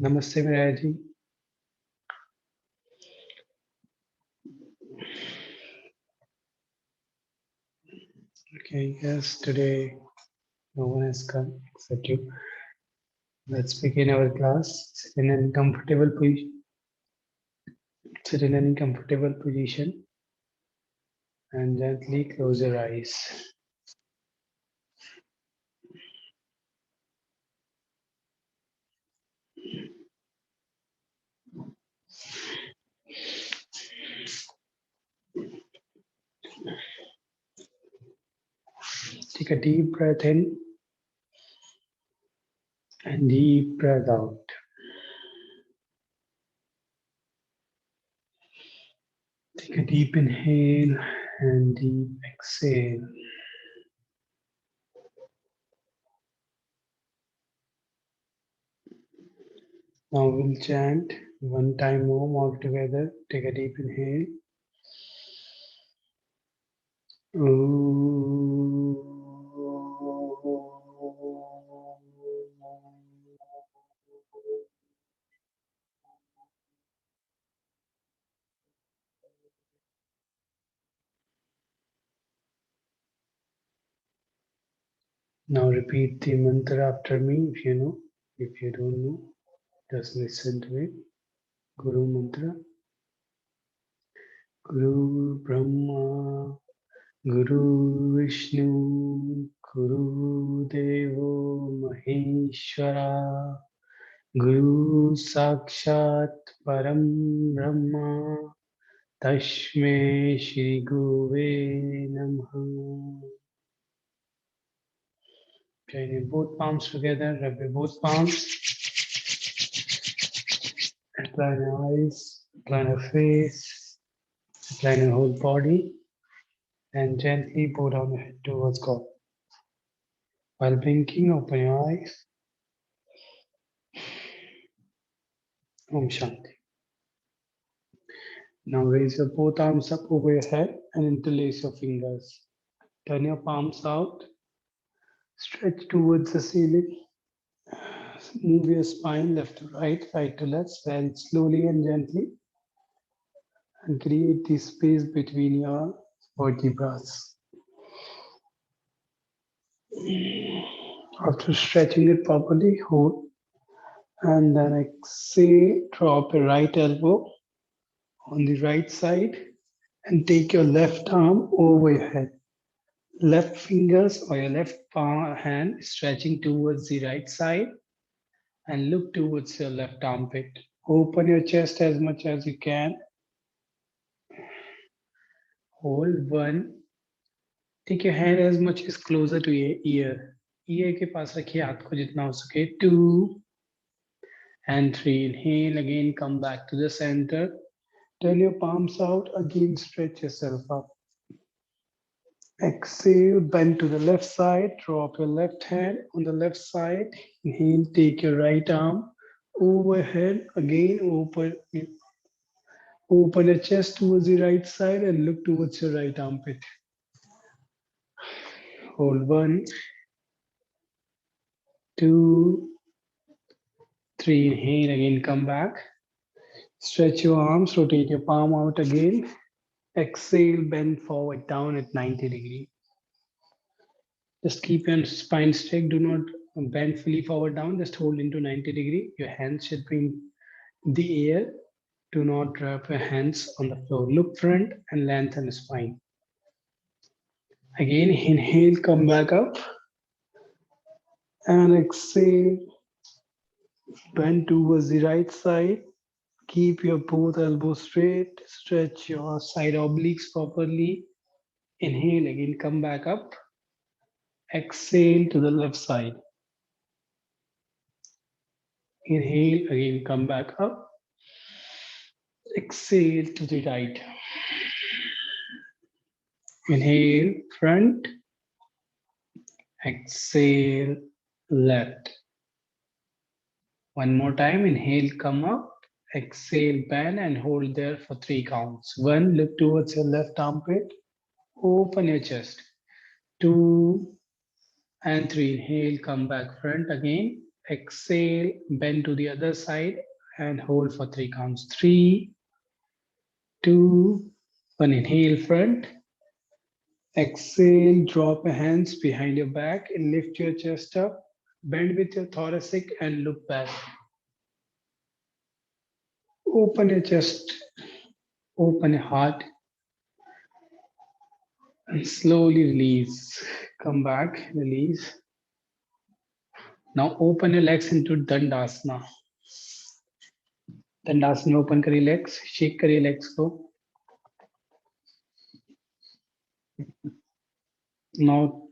Namaste, Miraji. Okay, yes, today no one has come except you. Let's begin our class. Sit in a comfortable position. Sit in a comfortable position and gently close your eyes. Take a deep breath in and deep breath out. Take a deep inhale and deep exhale. Now we'll chant one time more all together. Take a deep inhale. Now repeat the mantra after me if you know. If you don't know, just listen to it. Guru mantra. Guru Brahma, Guru Vishnu, Guru Devo Maheshwara, Guru Sakshat Param Brahma, Tashme Shri Guve Namaha. Join both palms together, rub your both palms, apply your eyes, apply your face, apply your whole body, and gently bow down your head towards God. While blinking, open your eyes. Om Shanti. Now raise your both arms up over your head and interlace your fingers. Turn your palms out, stretch towards the ceiling. Move your spine left to right, right to left, very slowly and gently, and create the space between your vertebrae. After stretching it properly, hold and then exhale, drop your right elbow on the right side and take your left arm over your head. Left fingers or your left palm hand stretching towards the right side and look towards your left armpit. Open your chest as much as you can. Hold one. Take your hand as much as closer to your ear. Ear के पास रखिए हाथ को जितना हो सके. 2 and 3. Inhale again. Come back to the center. Turn your palms out. Again, stretch yourself up. Exhale, bend to the left side, drop your left hand on the left side. Inhale, take your right arm overhead. Again, open your chest towards the right side and look towards your right armpit. Hold 1, 2, 3. Inhale, again, come back. Stretch your arms, rotate your palm out again. Exhale, bend forward down at 90 degrees. Just keep your spine straight. Do not bend fully forward down. Just hold into 90 degree. Your hands should be in the air. Do not drop your hands on the floor. Look front and lengthen the spine. Again, inhale, come back up. And exhale, bend towards the right side. Keep your both elbows straight. Stretch your side obliques properly. Inhale, again, come back up. Exhale to the left side. Inhale, again, come back up. Exhale to the right. Inhale, front. Exhale, left. One more time. Inhale, come up. Exhale, bend and hold there for 3 counts. 1, look towards your left armpit. Open your chest. 2 and 3. Inhale, come back front again. Exhale, bend to the other side and hold for 3 counts. 3, 2, 1. Inhale, front. Exhale, drop your hands behind your back and lift your chest up. Bend with your thoracic and look back. Open your chest, open your heart, and slowly release. Come back, release. Now open your legs into Dandasana. Dandasana, open kariye legs, shake kariye legs ko. Now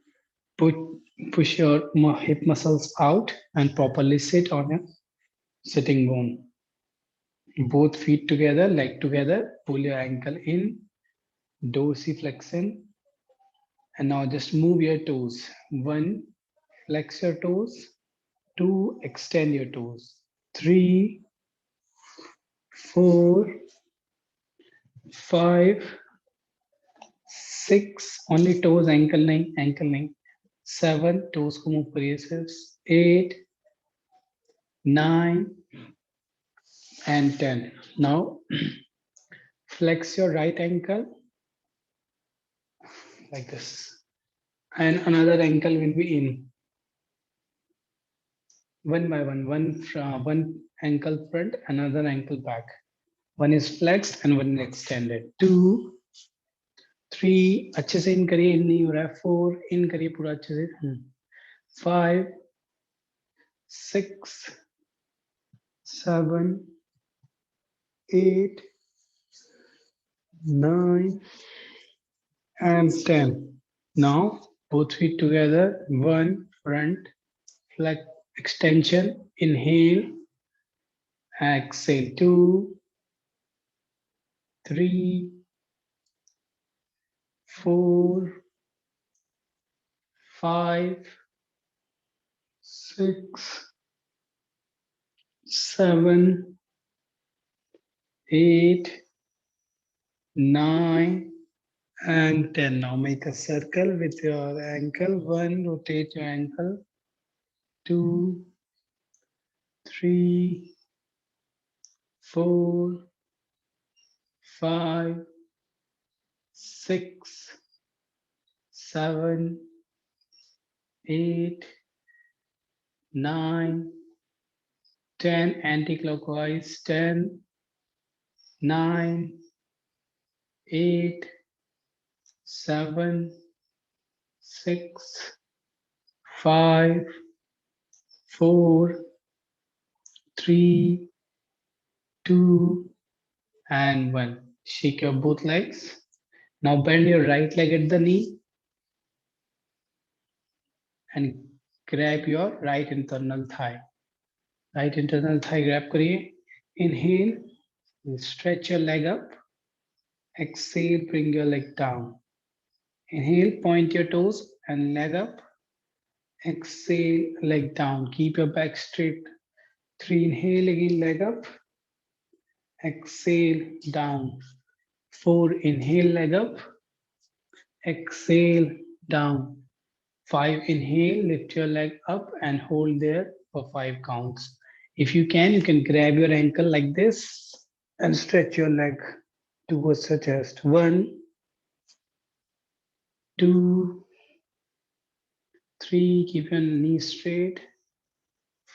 push your hip muscles out and properly sit on your sitting bone. Both feet together, leg together, pull your ankle in, dorsiflexion. And now just move your toes. 1, flex your toes. 2, extend your toes. 3, 4, 5, 6, only toes, ankle nahi. 7, toes ko move kariye sirs. 8, 9, and 10. Now flex your right ankle like this. And another ankle will be in. One by one, one ankle front, another ankle back. One is flexed and one is extended. 2, 3, अच्छे से इन करिए, इन नहीं हो रहा है. 4, इन करिए पूरा अच्छे से. 5, 6, 7, 8, 9, and 10. Now both feet together. 1, front, flex, extension. Inhale, exhale. 2, 3, 4, 5, 6, 7, 8, 9, and 10. Now make a circle with your ankle. 1, rotate your ankle. 2, 3, 4, 5, 6, 7, 8, 9, 10. Anti-clockwise. 10, 9, 8, 7, 6, 5, 4, 3, 2, and 1. Shake your both legs. Now bend your right leg at the knee and grab your right internal thigh. Right internal thigh grab kariye. Inhale, stretch your leg up. Exhale, bring your leg down. Inhale, point your toes and leg up. Exhale, leg down. Keep your back straight. 3, inhale again, leg up. Exhale, down. 4, inhale, leg up. Exhale, down. 5, inhale, lift your leg up and hold there for 5 counts. If you can grab your ankle like this and stretch your leg towards the chest. 1, 2, 3, keep your knees straight.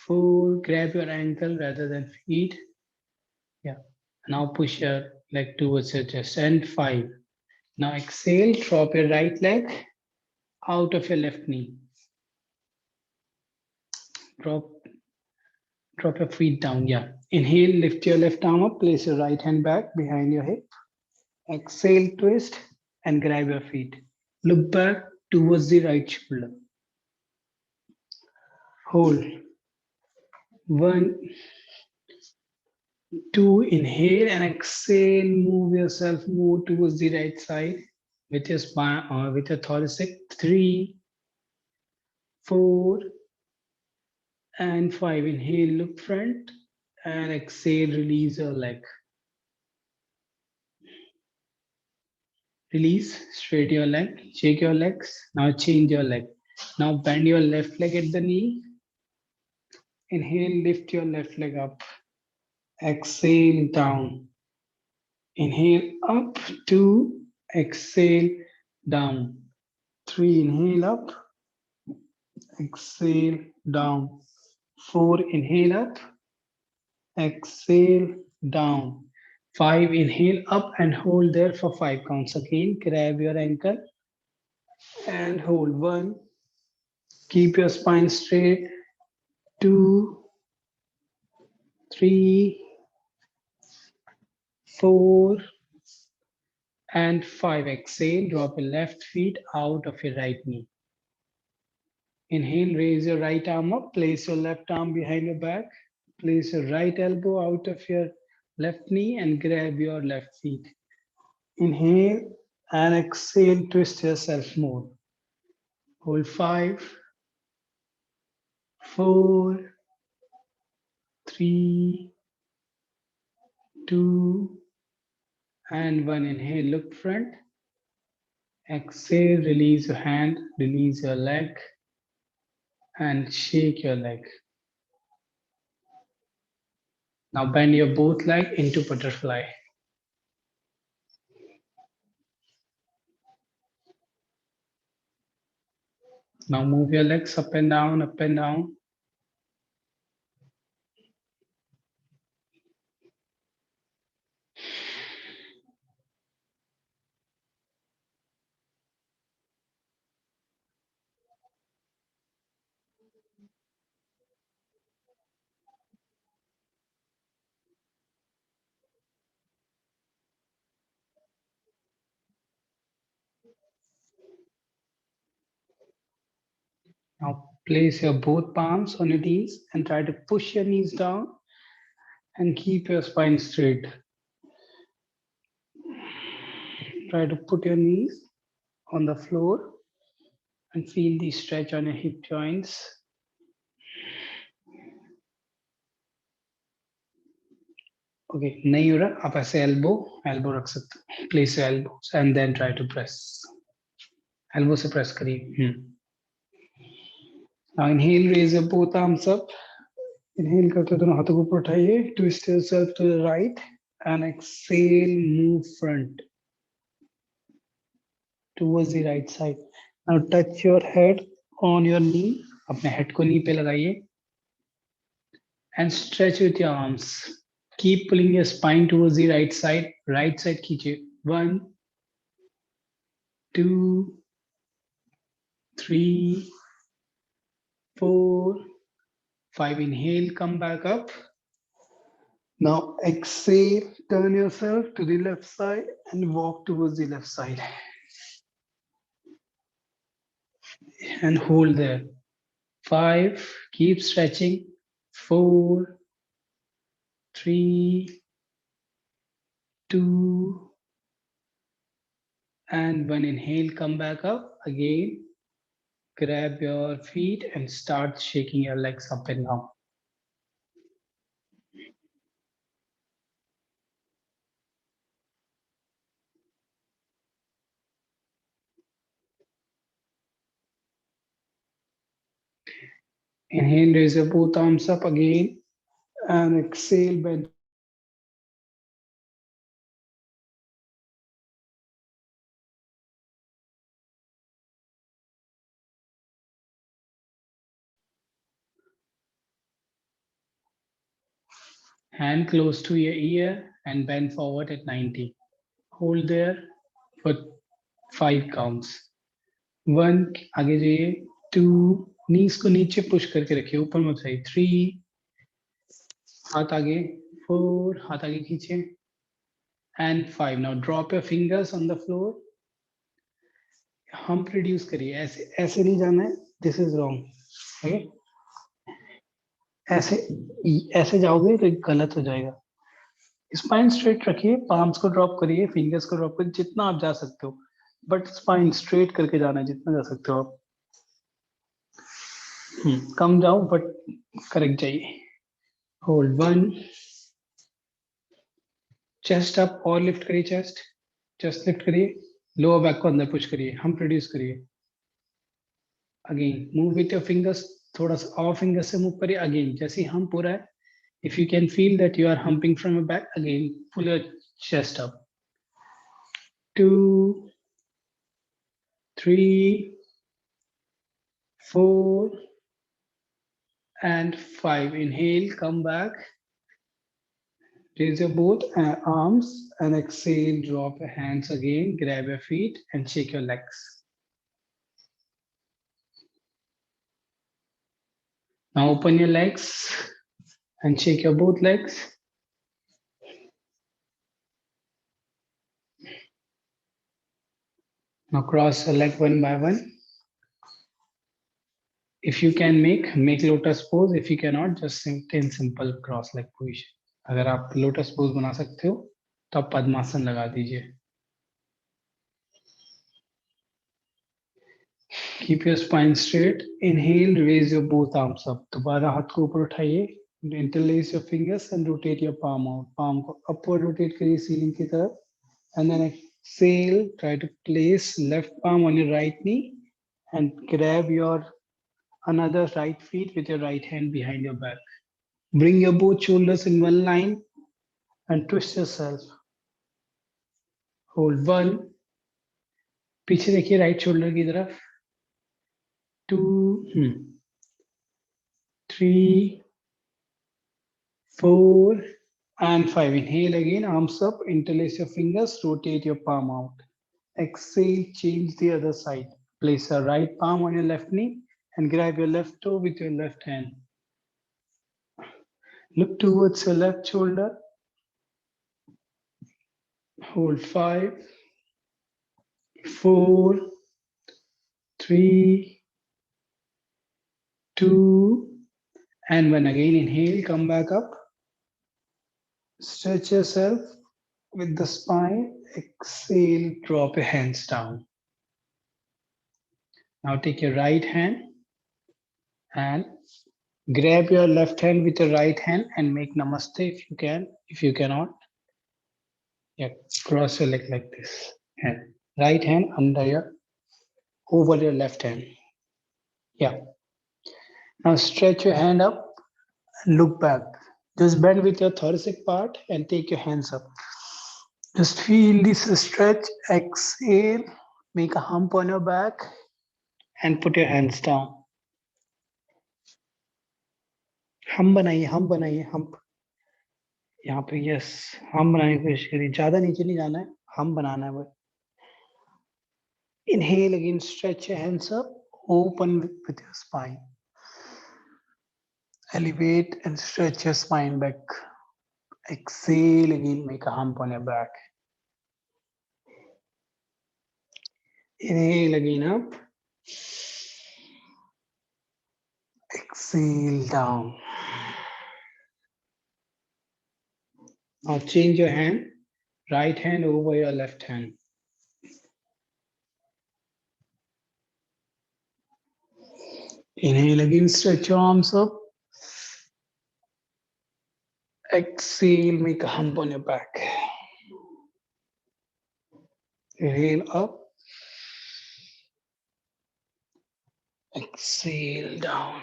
4, grab your ankle rather than feet. Yeah. Now push your leg towards your chest. And 5. Now exhale, drop your right leg out of your left knee. Drop your feet down. Yeah. Inhale, lift your left arm up, place your right hand back behind your hip. Exhale, twist and grab your feet. Look back towards the right shoulder. Hold. 1, 2, inhale and exhale. Move yourself more towards the right side with your spine or with your thoracic. 3, 4, and 5. Inhale, look front and exhale, release your leg. Release, straight your leg, shake your legs. Now change your leg. Now bend your left leg at the knee Inhale, lift your left leg up. Exhale, down. Inhale, up, 2. Exhale, down. 3. Inhale, up. Exhale, down. 4. Inhale, up. Exhale, down. 5. Inhale, up and hold there for 5 counts. Again, grab your ankle and hold. 1. Keep your spine straight. 2, 3, 4, and 5. Exhale, drop your left feet out of your right knee. Inhale, raise your right arm up, place your left arm behind your back, place your right elbow out of your left knee and grab your left feet. Inhale and exhale, twist yourself more. Hold 5, 4, 3, 2, and 1. Inhale, look front. Exhale, release your hand, release your leg, and shake your leg. Now bend your both leg into butterfly. Now move your legs up and down, up and down. Now place your both palms on your knees and try to push your knees down and keep your spine straight. Try to put your knees on the floor and feel the stretch on your hip joints. Okay, नहीं हो रहा, आप ऐसे elbow रख सकते हो. Place your elbows and then try to press. Elbow से press करिए. Now inhale, raise your both arms up. Inhale करते दोनों हाथों को ऊपर उठाइए. Twist yourself to the right and exhale, move front towards the right side. Now touch your head on your knee. अपने head को knee पे लगाइए. And stretch with your arms. Keep pulling your spine towards the right side. Right side खींचिए. 1, 2, 3, 4, 5. Inhale, come back up. Now exhale, turn yourself to the left side and walk towards the left side. And hold there. 5, keep stretching. 4, 3, 2, and 1. Inhale, come back up. Again, grab your feet and start shaking your legs up and down. Inhale, raise your both arms up again, and exhale, bend. Hand close to your ear and bend forward at 90. Hold there for 5 counts. 1, आगे जाइए. 2, knees को नीचे push करके रखिए, ऊपर मत जाइए. 3, हाथ आगे. 4, हाथ आगे खींचे. And 5. Now drop your fingers on the floor. Hump reduce करिए. ऐसे ऐसे नहीं जाना है. This is wrong. Okay? ऐसे ऐसे जाओगे तो गलत हो जाएगा. स्पाइन स्ट्रेट रखिए, पाम्स को ड्रॉप करिए, फिंगर्स को ड्रॉप करिए, जितना आप जा सकते हो, बट स्पाइन स्ट्रेट करके जाना है जितना जा सकते हो आप. कम जाओ बट करेक्ट जाइए. होल्ड 1. चेस्ट अप और लिफ्ट करिए. चेस्ट लिफ्ट करिए. लोअर बैक को अंदर पुश करिए. हम प्रोड्यूस करिए. Again move with your fingers थोड़ा सा और फिंगर से मूव करिए अगेन, जैसे हम पूरा है. If you can feel that you are humping from your back, again pull your chest up. 2, 3, 4, and 5. Inhale, come back. Raise your both arms and exhale, drop your hands again, grab your feet and shake your legs. Now open your legs and shake your both legs. Now cross your leg one by one. If you can make lotus pose. If you cannot, just stay in simple cross leg position. अगर आप lotus pose बना सकते हो तो आप पद्मासन लगा दीजिए. Keep your spine straight. Inhale, raise your both arms up. दोबारा हाथ को ऊपर उठाइए. Interlace your fingers and rotate your palm out. Palm को upward rotate करिए ceiling की तरफ. And then exhale, try to place left palm on your right knee and grab your another right feet with your right hand behind your back. Bring your both shoulders in one line and twist yourself. Hold 1. पीछे देखिए right shoulder की तरफ. 2, 3, 4, and 5. Inhale again, arms up, interlace your fingers, rotate your palm out. Exhale, change the other side. Place your right palm on your left knee and grab your left toe with your left hand. Look towards your left shoulder. Hold 5, 4, 3, 2, and 1. Again, inhale, come back up. Stretch yourself with the spine. Exhale, drop your hands down. Now take your right hand and grab your left hand with your right hand and make namaste if you can. If you cannot, yeah, cross your leg like this. And right hand under your over your left hand. Yeah. Now stretch your hand up and look back. Just bend with your thoracic part and take your hands up. Just feel this stretch. Exhale. Make a hump on your back and put your hands down. हम बनाइए हम यहाँ पे. Yes, हम बनाने की कोशिश करिए. ज्यादा नीचे नहीं जाना है, हम बनाना है वो. Inhale again, stretch your hands up, open with your spine. Elevate and stretch your spine back. Exhale again, make a hump on your back. Inhale again up. Exhale down. Now change your hand, right hand over your left hand. Inhale again, stretch your arms up. Exhale, make a hump on your back. Inhale up. Exhale down.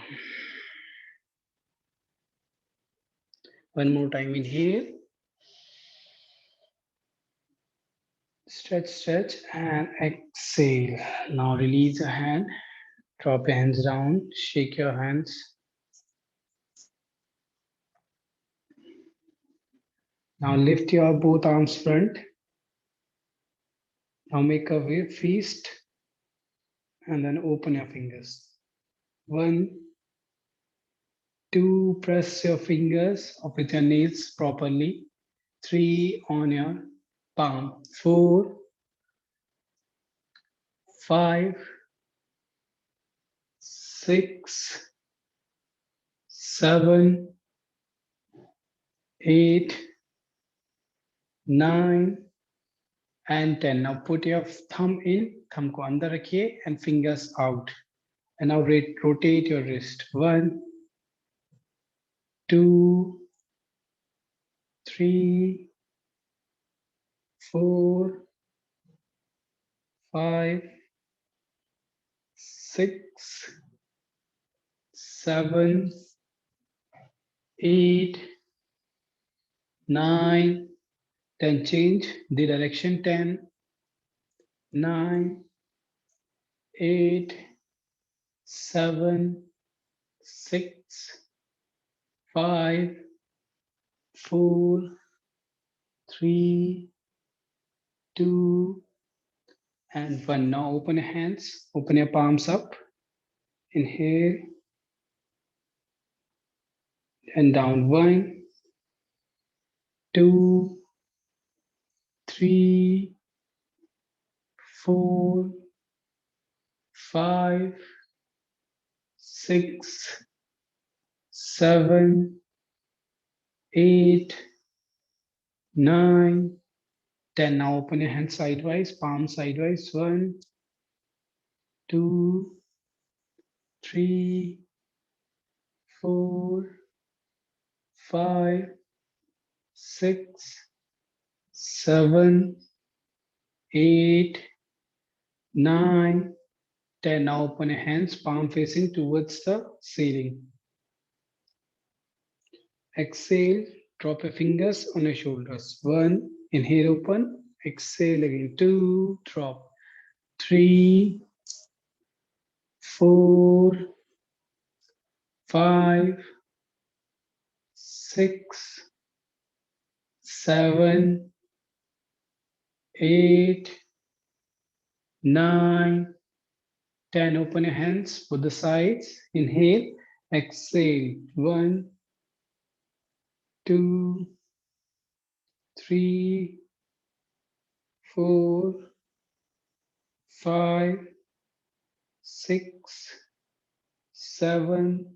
One more time, inhale. Stretch, stretch, and exhale. Now release your hand. Drop your hands down. Shake your hands. Now lift your both arms front. Now make a wave feast. And then open your fingers. 1, 2, press your fingers up with your nails properly. 3, on your palm. 4, 5, 6, 7, 8, 9, and 10. Now put your thumb in, thumb ko andar rakhiye and fingers out. And now rotate your wrist. 1, 2, 3, 4, 5, 6, 7, 8, 9, 10. Change the direction. 10, 9, 8, 7, 6, 5, 4, 3, 2, and 1. Now open your hands, open your palms up. Inhale and down. 1, 2, 3, 4, 5, 6, 7, 8, 9, 10. Now open your hands sidewise, palm sidewise. 1, 2, 3, 4, 5, 6, 7, 8, 9, 10. Now open your hands, palm facing towards the ceiling. Exhale, drop your fingers on your shoulders. 1, inhale, open. Exhale again. 2, drop. 3, 4, 5, 6, 7, 8, 9, 10. Open your hands, put the sides. Inhale, exhale. 1, 2, 3, 4, 5, 6, 7,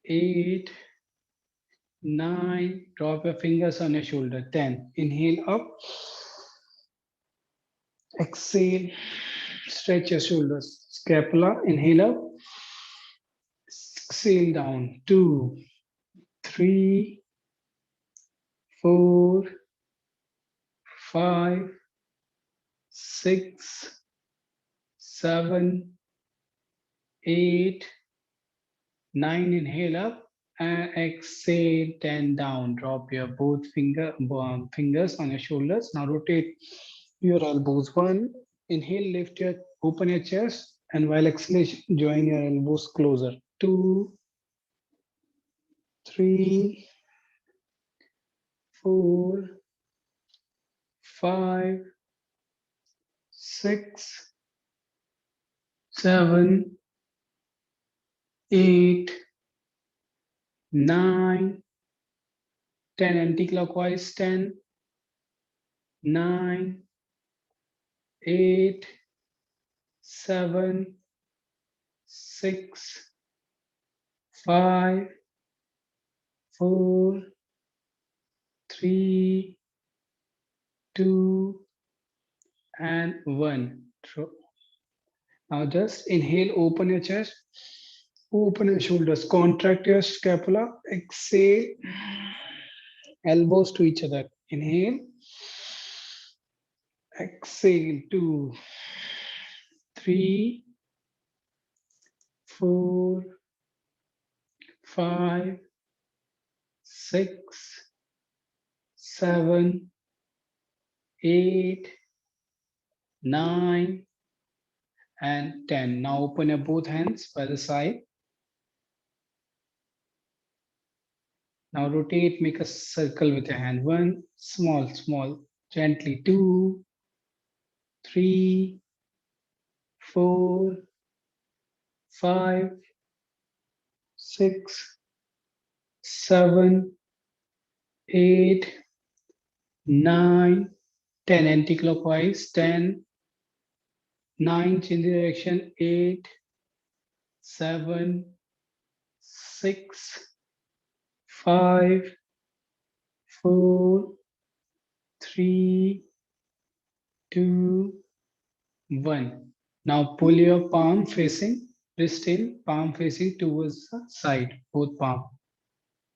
8, 9. Drop your fingers on your shoulder. 10. Inhale up. Exhale. Stretch your shoulders. Scapula. Inhale up. Exhale down. 2, 3, 4, 5, 6, 7, 8, 9. Inhale up and exhale. 10 down. Drop your both fingers on your shoulders. Now rotate your elbows. 1, inhale, lift your, open your chest, and while exhalation, join your elbows closer. 2, 3, 4, 5, 6, 7, 8, 9, 10. Anti-clockwise. 10, 9, 8, 7, 6, 5, 4, 3, 2, and 1. Now just inhale, open your chest, open your shoulders, contract your scapula, exhale, elbows to each other. Inhale, exhale. 2, 3, 4, 5, 6, 7, 8, 9, and 10. Now open your both hands by the side. Now rotate, make a circle with your hand. 1, small, small, gently. 2, 3, 4, 5, 6, 7, 8, 9, 10. Anti-clockwise. 10, 9, change the direction. 8, 7, 6, 5, 4, 3, 2, 1. Now pull your palm facing, wrist in, palm facing towards the side, both palm,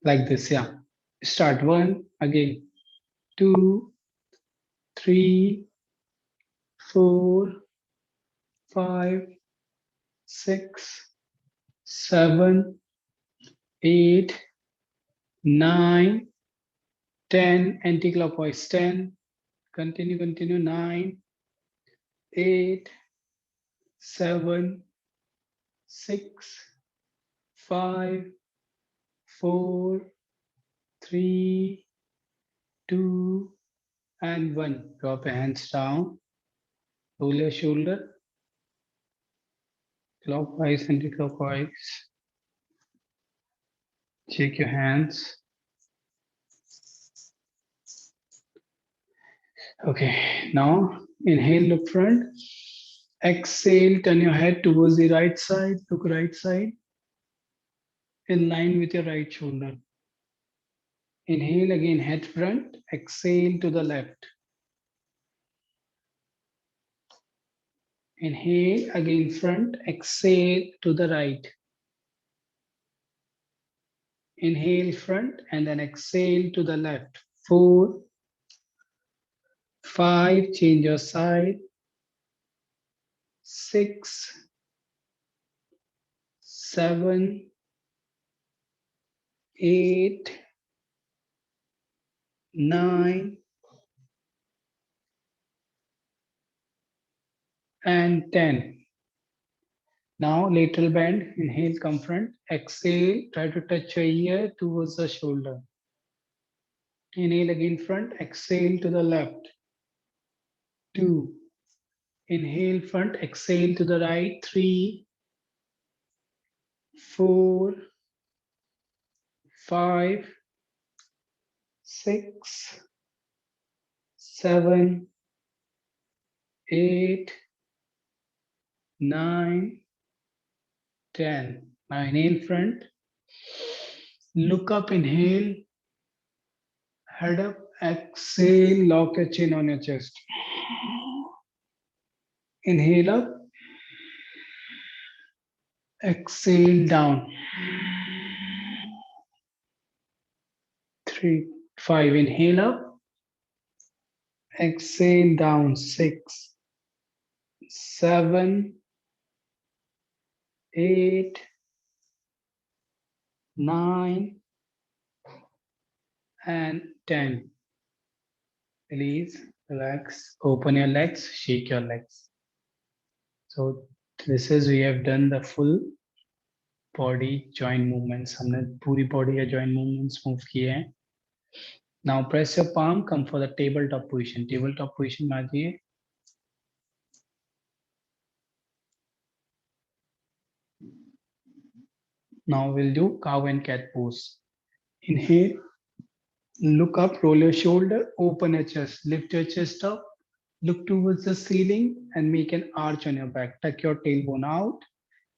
like this. Yeah. Start. 1, again. 2, 3, 4, 5, 6, 7, 8, 9, 10, anti-clockwise 10, continue 9, 8, 7, 6, 5, 4, 3, 2, and 1. Drop your hands down, roll your shoulder, clockwise, anti-clockwise. Shake your hands. Okay, now inhale, look front. Exhale, turn your head towards the right side, look right side, in line with your right shoulder. Inhale again, head front, exhale to the left. Inhale again, front, exhale to the right. Inhale front and then exhale to the left. 4, 5, change your side. 6, 7, 8, 9, and 10. Now lateral bend, inhale, come front, exhale, try to touch your ear towards the shoulder. Inhale again front, exhale to the left. 2. Inhale front, exhale to the right. 3, 4, 5, 6, 7, 8, 9, 10. Now inhale front, look up, inhale, head up, exhale, lock your chin on your chest. Inhale up, exhale down. 3, 5, inhale up, exhale down. 6, 7, 8, 9, and 10. Release, relax, open your legs, shake your legs. So this is, we have done the full body joint movements. हमने पूरी body या joint movements move किए हैं. Now press your palm, come for the tabletop position. Tabletop position में आ जाइए. Now we'll do cow and cat pose. Inhale, look up, roll your shoulder, open your chest, lift your chest up, look towards the ceiling and make an arch on your back. Tuck your tailbone out,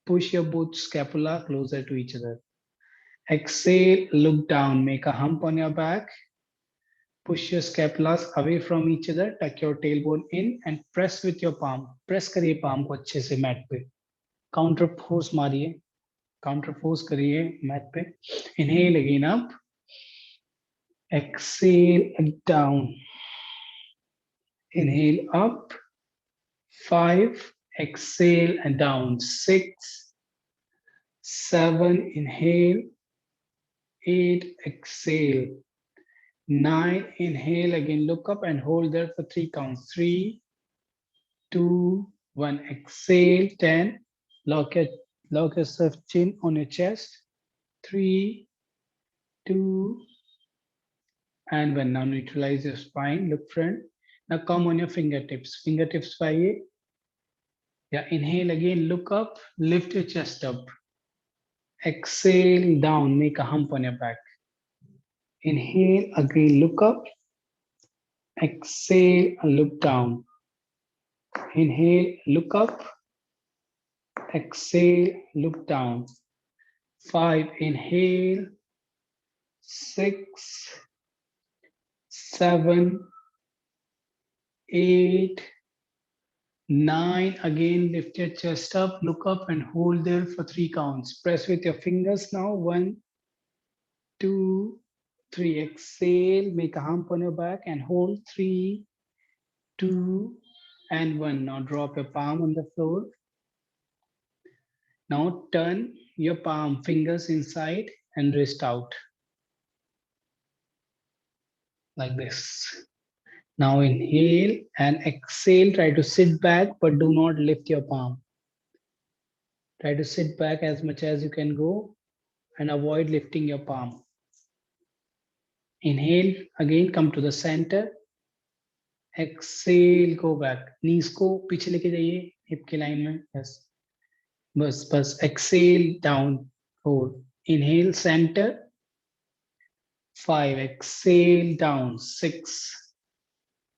push your both scapula closer to each other. Exhale, look down, make a hump on your back. Push your scapulas away from each other, tuck your tailbone in and press with your palm. Press करिए palm को अच्छे से mat पे. Counter force मारिए. Counter force करिए mat पे. Inhale again up. Exhale and down. Inhale up. 5. Exhale and down. 6. 7. Inhale. 8. Exhale. 9. Inhale again. Look up and hold there for 3 counts. 3, 2, 1. Exhale. 10. Lock yourself chin on your chest. 3, 2, and 1. Now neutralize your spine. Look front. Now come on your fingertips. Fingertips by. Yeah, inhale again, look up, lift your chest up. Exhale down, make a hump on your back. Inhale, again, look up. Exhale, look down. Inhale, look up. Exhale, look down. 5, inhale. 6, 7, 8, 9. Again, lift your chest up, look up and hold there for 3 counts. Press with your fingers now. 1, 2, 3. Exhale, make a hump on your back and hold. 3, 2, and 1. Now drop your palm on the floor. Now turn your palm, fingers inside and wrist out. Like this. Now inhale and exhale. Try to sit back, but do not lift your palm. Try to sit back as much as you can go and avoid lifting your palm. Inhale, again come to the center. Exhale, go back. Knees को पीछे लेके जाइए hip के line में. Yes. बस exhale down. 4. Inhale center. 5. Exhale down. 6.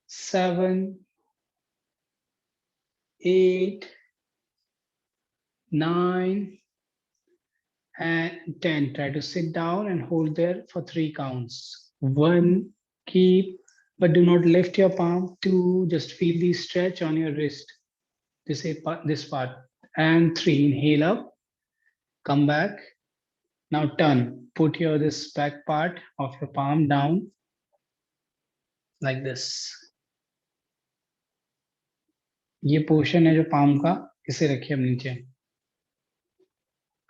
7. 8. 9. And 10. Try to sit down and hold there for 3 counts. 1. Keep, but do not lift your palm. 2. Just feel the stretch on your wrist. This part. And 3. Inhale up. Come back. Now turn. Put this back part of your palm down like this. ये portion है जो palm का, इसे रखिए अब नीचे.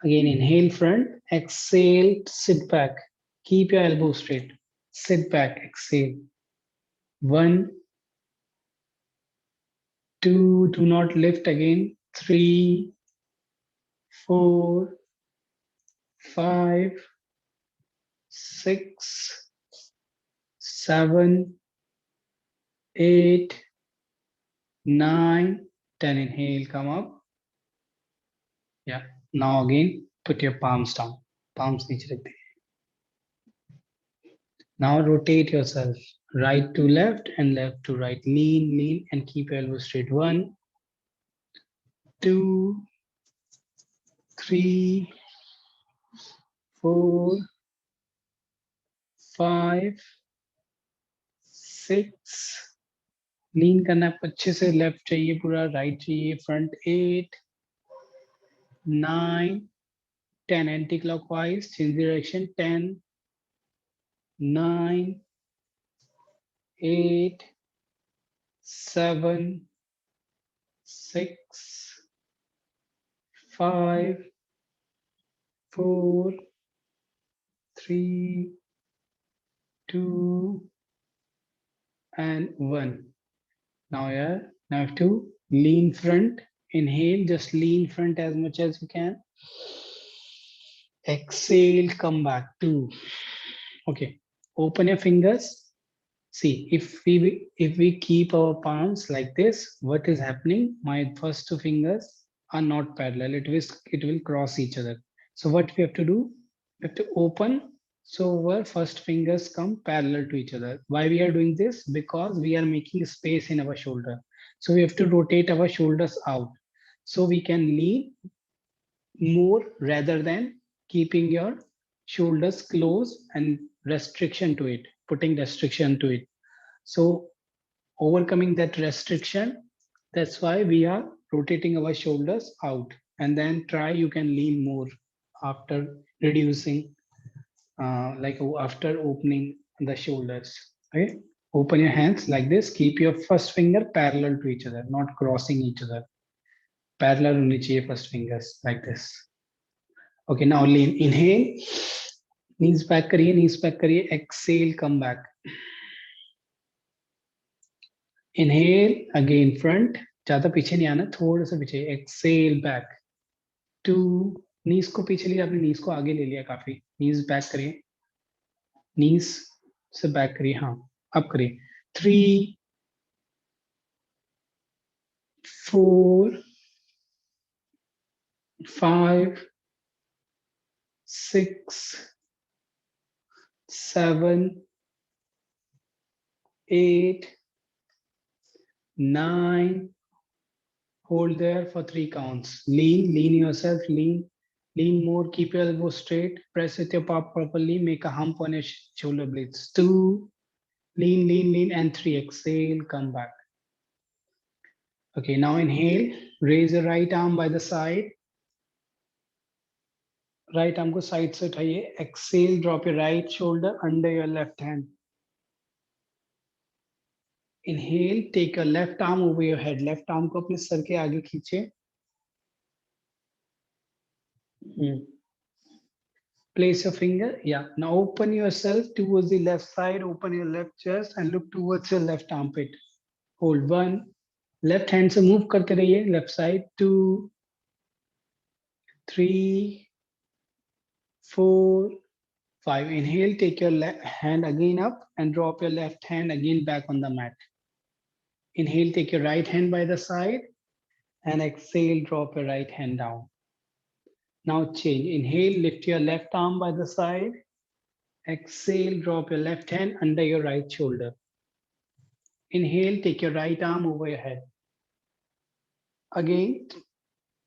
Again, inhale front, exhale, sit back. Keep your elbow straight. Sit back, exhale. 1, 2, do not lift again. 3, 4, 5, 6, 7, 8, 9, 10. Inhale, come up. Yeah. Now again, put your palms down. Palms niche rakh diye. Now rotate yourself. Right to left and left to right. Lean, lean, and keep your elbow straight. 1, 2, 3, 4, 5, 6. Lean करना है अच्छे से. Left चाहिए पूरा, right चाहिए. Front 8, 9, 10. Anti-clockwise. Change direction. 10, 9, 8, 7, 6, 5, 4, 3, 2, and 1. Now here, now have to lean front. Inhale, just lean front as much as you can. Exhale, come back. 2. Okay, open your fingers. See, if we keep our palms like this, what is happening? My first 2 fingers are not parallel. It will cross each other. So what we have to do? We have to open so our first fingers come parallel to each other. Why we are doing this? Because we are making space in our shoulder. So we have to rotate our shoulders out. So we can lean more rather than keeping your shoulders close and restriction to it, putting restriction to it. So overcoming that restriction, that's why we are rotating our shoulders out. And then you can lean more after reducing, after opening the shoulders. Okay, open your hands like this. Keep your first finger parallel to each other, not crossing each other. Parallel honi chahiye first fingers like this. Okay, now lean. Inhale, knees back kariye, knees back kariye. Exhale, come back. Inhale, again front. ज़्यादा पीछे नहीं आना, थोड़ा सा पीछे. Exhale, back. 2. नीज को पीछे लिया, आपने नीज को आगे ले लिया काफी. नीज बैक करिए, नीज से बैक करिए. हाँ, अब करिए. 3, 4, 5, 6, 7, 8, 9. Hold there for 3 counts. Lean yourself, lean more. Keep your elbow straight. Press with your palm properly. Make a hump on your shoulder blades. 2, lean, and 3. Exhale, come back. Okay, now inhale. Raise your right arm by the side. Right arm को side से उठाइए. Exhale, drop your right shoulder under your left hand. Inhale, take your left arm over your head. Left arm को अपने sir के आगे खींचे. Place your finger. Yeah. Now open yourself towards the left side. Open your left chest and look towards your left armpit. Hold 1. Left hand से move करते रहिए. Left side. 2, 3, 4, 5. Inhale. Take your left hand again up and drop your left hand again back on the mat. Inhale. Take your right hand by the side and exhale. Drop your right hand down. Now change. Inhale. Lift your left arm by the side. Exhale. Drop your left hand under your right shoulder. Inhale, take your right arm over your head. Again,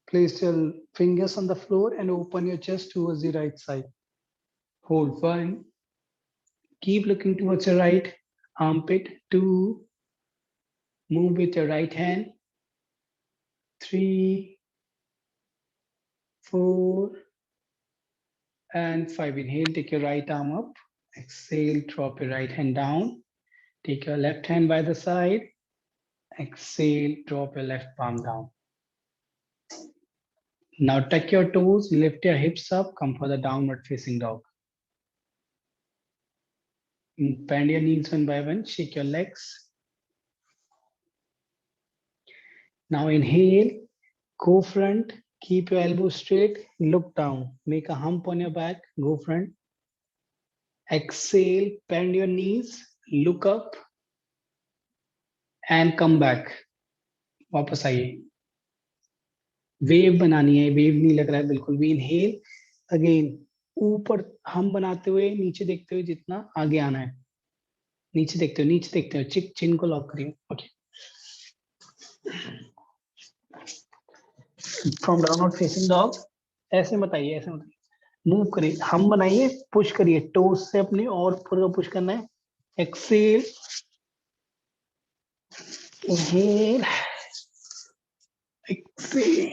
place your fingers on the floor and open your chest towards the right side. Hold 1. Keep looking towards your right armpit. 2. Move with your right hand. 3, 4, and 5. Inhale, take your right arm up. Exhale, drop your right hand down. Take your left hand by the side. Exhale, drop your left palm down. Now tuck your toes, lift your hips up, come for the downward facing dog. Bend your knees one by one, shake your legs. Now inhale, go front, keep your elbows straight, look down, make a hump on your back, go front. Exhale, bend your knees, look up and come back. वापस आइए. Wave बनानी है, wave नहीं लग रहा है बिल्कुल भी. इनहेल अगेन, ऊपर हम बनाते हुए नीचे देखते हुए जितना आगे आना है. नीचे देखते हो, चिन को लॉक करिए. Okay. From downward facing dog. ऐसे बताइए, ऐसे बताइए. मूव करिए, हम बनाइए, पुश करिए टोस से अपने और ऊपर पुश करना है. Excel, inhale, Excel.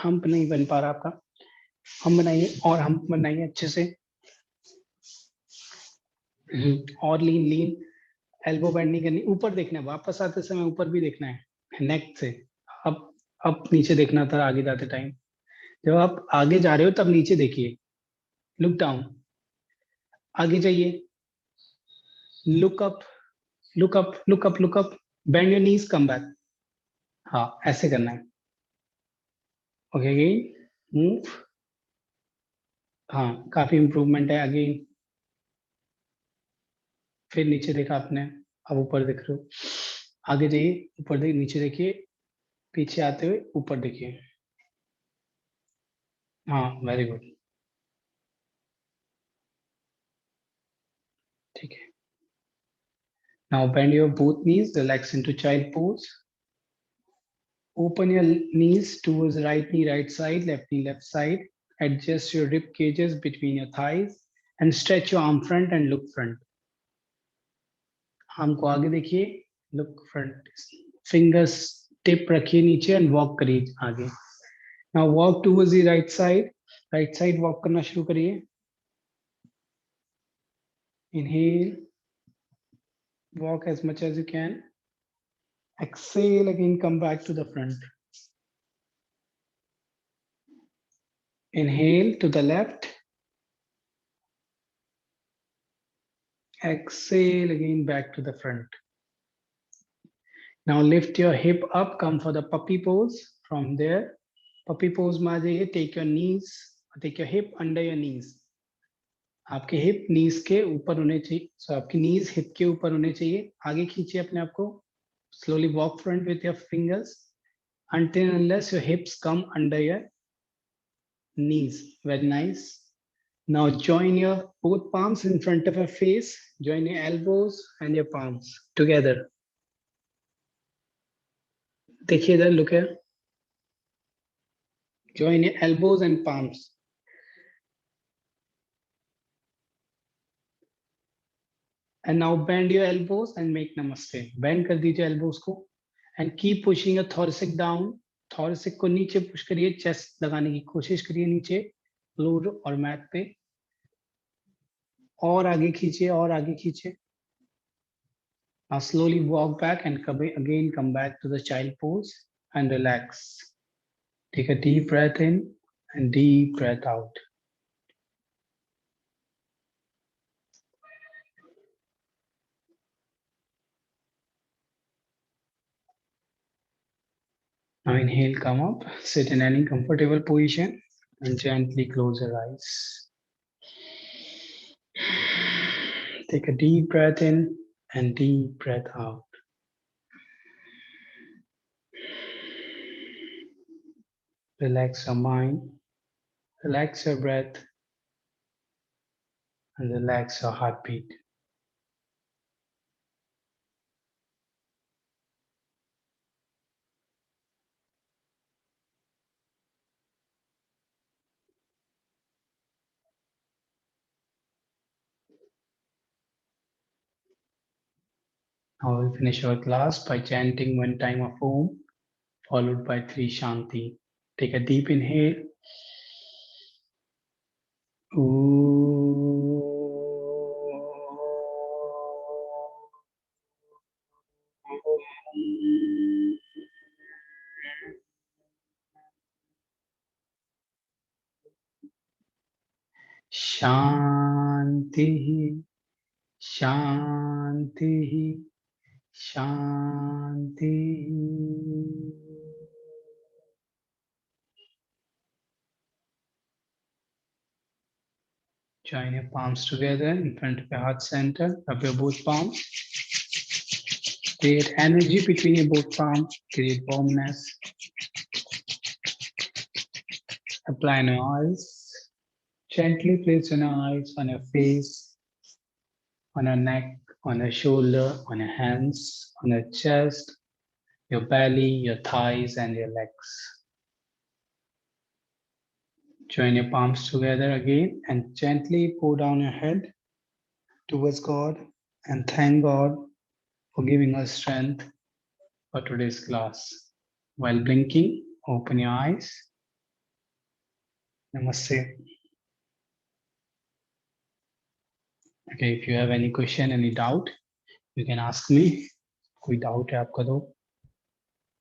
हम्प नहीं बन पा रहा आपका. हम बनाइए और हम बनाइए अच्छे से. और लीन, एल्बो बेंड नहीं करनी. ऊपर देखना है, वापस आते समय ऊपर भी देखना है. नेक से अब नीचे देखना था आगे जाते टाइम. जब आप आगे जा रहे हो तब नीचे देखिए. Look down. आगे जाइए. Look up, look up, look up, look up. Bend your knees, come back. हाँ, ऐसे करना है. Okay, again move. हाँ, काफी इंप्रूवमेंट है. अगेन फिर नीचे देखा आपने, अब ऊपर देख रहे हो. आगे जाइए, ऊपर देखिए, नीचे देखिए, पीछे आते हुए ऊपर देखिए. हाँ, वेरी गुड. ठीक है. Now bend your both knees, relax into child pose. Open your knees towards right knee right side, left knee left side. Adjust your rib cages between your thighs and stretch your arm front and look front. arm को आगे देखिए, look front. Fingers tip रखिए नीचे and walk करिए आगे. Now walk towards the right side. Right side walk करना शुरू करिए. Inhale, walk as much as you can. Exhale, again come back to the front. Inhale to the left. Exhale, again back to the front. Now lift your hip up, come for the puppy pose. From there, puppy pose में आ जाइए. Take your knees, take your hip under your knees. आपके hip नीज के ऊपर होने चाहिए. So आपकी नीज hip के ऊपर होने चाहिए. आगे खींचिए अपने आप को. Slowly walk front with your fingers until unless your hips come under your knees. Very nice. Now join your both palms in front of your face. Join your elbows and your palms together. देखिए इधर, look here. Join your elbows and palms. And now bend your elbows and make namaste. Bend कर दीजिए elbows को. And keep pushing your thoracic down. Thoracic को नीचे push करिए. Chest लगाने की कोशिश करिए नीचे फ्लोर और मैट पे. और आगे खींचिए, और आगे खींचिए. Now slowly walk back and again come back to the child pose. and relax. Take a deep breath in and deep breath out. Now inhale, come up, sit in any comfortable position and gently close your eyes. Take a deep breath in and deep breath out. Relax your mind, relax your breath, and relax your heartbeat. Now we'll finish our class by chanting one time of Om, followed by 3 Shanti. Take a deep inhale. Shanti, Shanti, Shanti. Join your palms together in front of your heart center. Rub your both palms. Create energy between your both palms. Create warmness. Apply on your eyes. Gently place your eyes on your face, on your neck, on your shoulder, on your hands, on your chest, your belly, your thighs, and your legs. Join your palms together again and gently pour down your head towards God and thank God for giving us strength for today's class. While blinking, open your eyes. Namaste. Okay, if you have any question, any doubt, you can ask me. कोई doubt है आपका तो?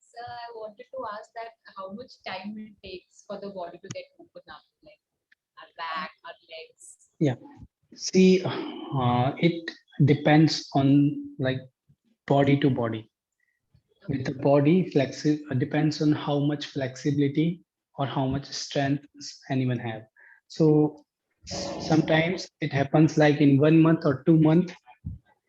Sir, I wanted to ask that how much time it takes for the body to get open up, like our back, our legs. Yeah. See, it depends on like body to body. With the body, depends on how much flexibility or how much strength anyone have. So sometimes it happens like in 1 month or 2 months,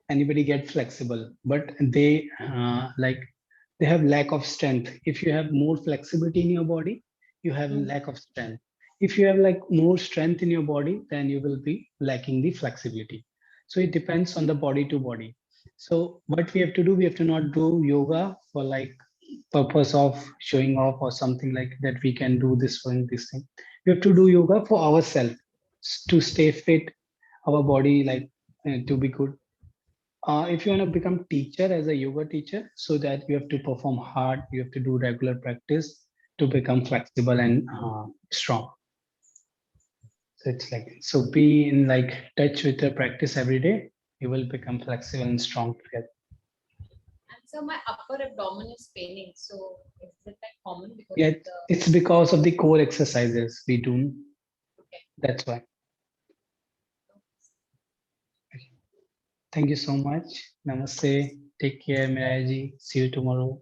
anybody get flexible, but they have lack of strength. If you have more flexibility in your body, you have lack of strength. If you have like more strength in your body, then you will be lacking the flexibility. So it depends on the body to body. So what we have to do, we have to not do yoga for like purpose of showing off or something like that. We can do this one, this thing. We have to do yoga for ourselves to stay fit, our body like to be good. If you want to become teacher as a yoga teacher, so that you have to perform hard, you have to do regular practice to become flexible and strong. So it's like, so be in like touch with the practice every day, you will become flexible and strong together. And so my upper abdomen is paining. So is it like common because Yeah, of the it's because of the core exercises we do. okay. That's why. Thank you so much. Namaste. Take care, Miraji. See you tomorrow.